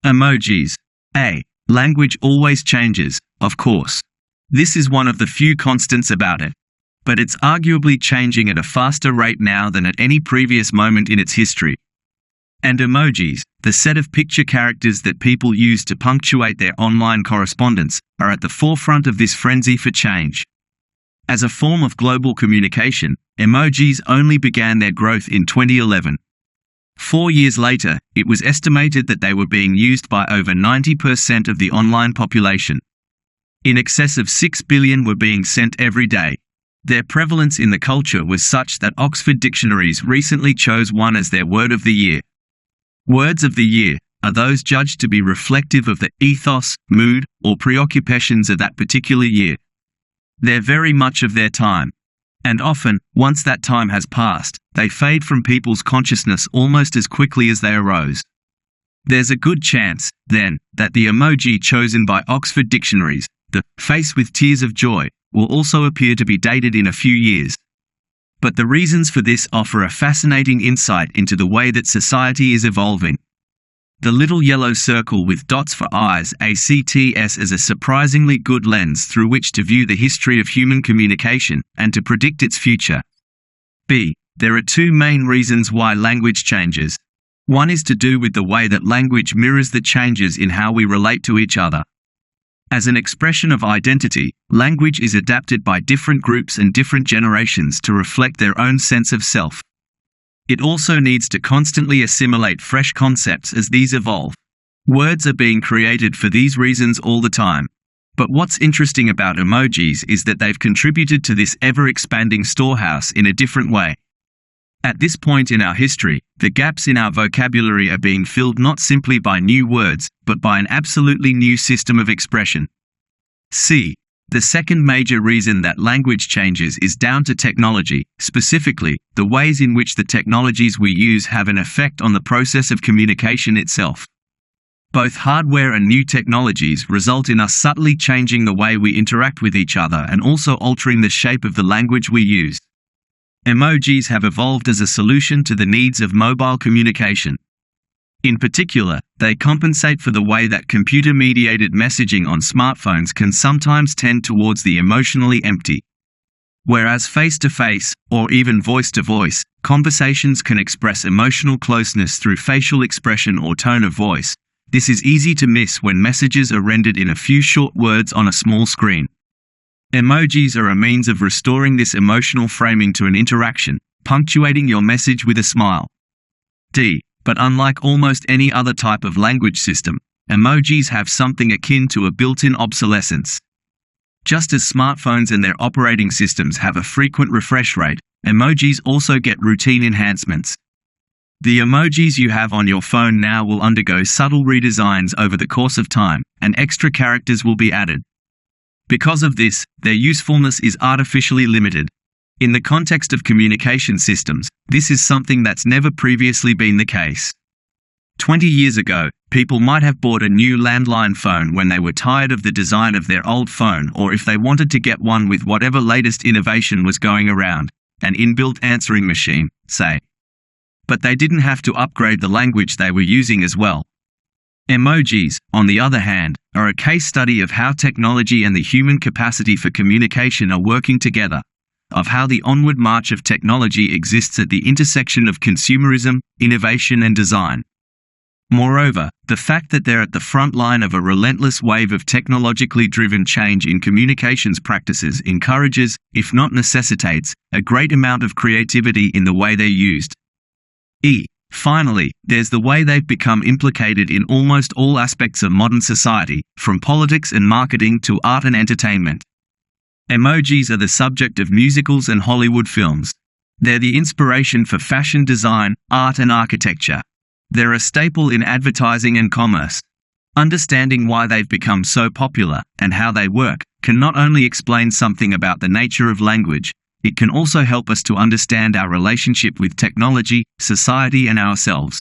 Emojis. A. Language always changes, of course. This is one of the few constants about it. But it's arguably changing at a faster rate now than at any previous moment in its history. And emojis, the set of picture characters that people use to punctuate their online correspondence, are at the forefront of this frenzy for change. As a form of global communication, emojis only began their growth in 2011. 4 years later, it was estimated that they were being used by over 90% of the online population. In excess of 6 billion were being sent every day. Their prevalence in the culture was such that Oxford dictionaries recently chose one as their word of the year. Words of the year are those judged to be reflective of the ethos, mood, or preoccupations of that particular year. They're very much of their time. And often, once that time has passed, they fade from people's consciousness almost as quickly as they arose. There's a good chance, then, that the emoji chosen by Oxford dictionaries, the face with tears of joy, will also appear to be dated in a few years. But the reasons for this offer a fascinating insight into the way that society is evolving. The little yellow circle with dots for eyes acts as a surprisingly good lens through which to view the history of human communication and to predict its future. B. There are two main reasons why language changes. One is to do with the way that language mirrors the changes in how we relate to each other. As an expression of identity, language is adapted by different groups and different generations to reflect their own sense of self. It also needs to constantly assimilate fresh concepts as these evolve. Words are being created for these reasons all the time. But what's interesting about emojis is that they've contributed to this ever-expanding storehouse in a different way. At this point in our history, the gaps in our vocabulary are being filled not simply by new words, but by an absolutely new system of expression. C. The second major reason that language changes is down to technology, specifically, the ways in which the technologies we use have an effect on the process of communication itself. Both hardware and new technologies result in us subtly changing the way we interact with each other and also altering the shape of the language we use. Emojis have evolved as a solution to the needs of mobile communication. In particular, they compensate for the way that computer-mediated messaging on smartphones can sometimes tend towards the emotionally empty. Whereas face-to-face, or even voice-to-voice, conversations can express emotional closeness through facial expression or tone of voice, this is easy to miss when messages are rendered in a few short words on a small screen. Emojis are a means of restoring this emotional framing to an interaction, punctuating your message with a smile. D. But unlike almost any other type of language system, emojis have something akin to a built-in obsolescence. Just as smartphones and their operating systems have a frequent refresh rate, emojis also get routine enhancements. The emojis you have on your phone now will undergo subtle redesigns over the course of time, and extra characters will be added. Because of this, their usefulness is artificially limited. In the context of communication systems, this is something that's never previously been the case. 20 years ago, people might have bought a new landline phone when they were tired of the design of their old phone, or if they wanted to get one with whatever latest innovation was going around, an inbuilt answering machine, say. But they didn't have to upgrade the language they were using as well. Emojis, on the other hand, are a case study of how technology and the human capacity for communication are working together, of how the onward march of technology exists at the intersection of consumerism, innovation and design. Moreover, the fact that they're at the front line of a relentless wave of technologically driven change in communications practices encourages, if not necessitates, a great amount of creativity in the way they're used. Finally, there's the way they've become implicated in almost all aspects of modern society, from politics and marketing to art and entertainment. Emojis are the subject of musicals and Hollywood films. They're the inspiration for fashion design, art and architecture. They're a staple in advertising and commerce. Understanding why they've become so popular, and how they work, can not only explain something about the nature of language, it can also help us to understand our relationship with technology, society and ourselves.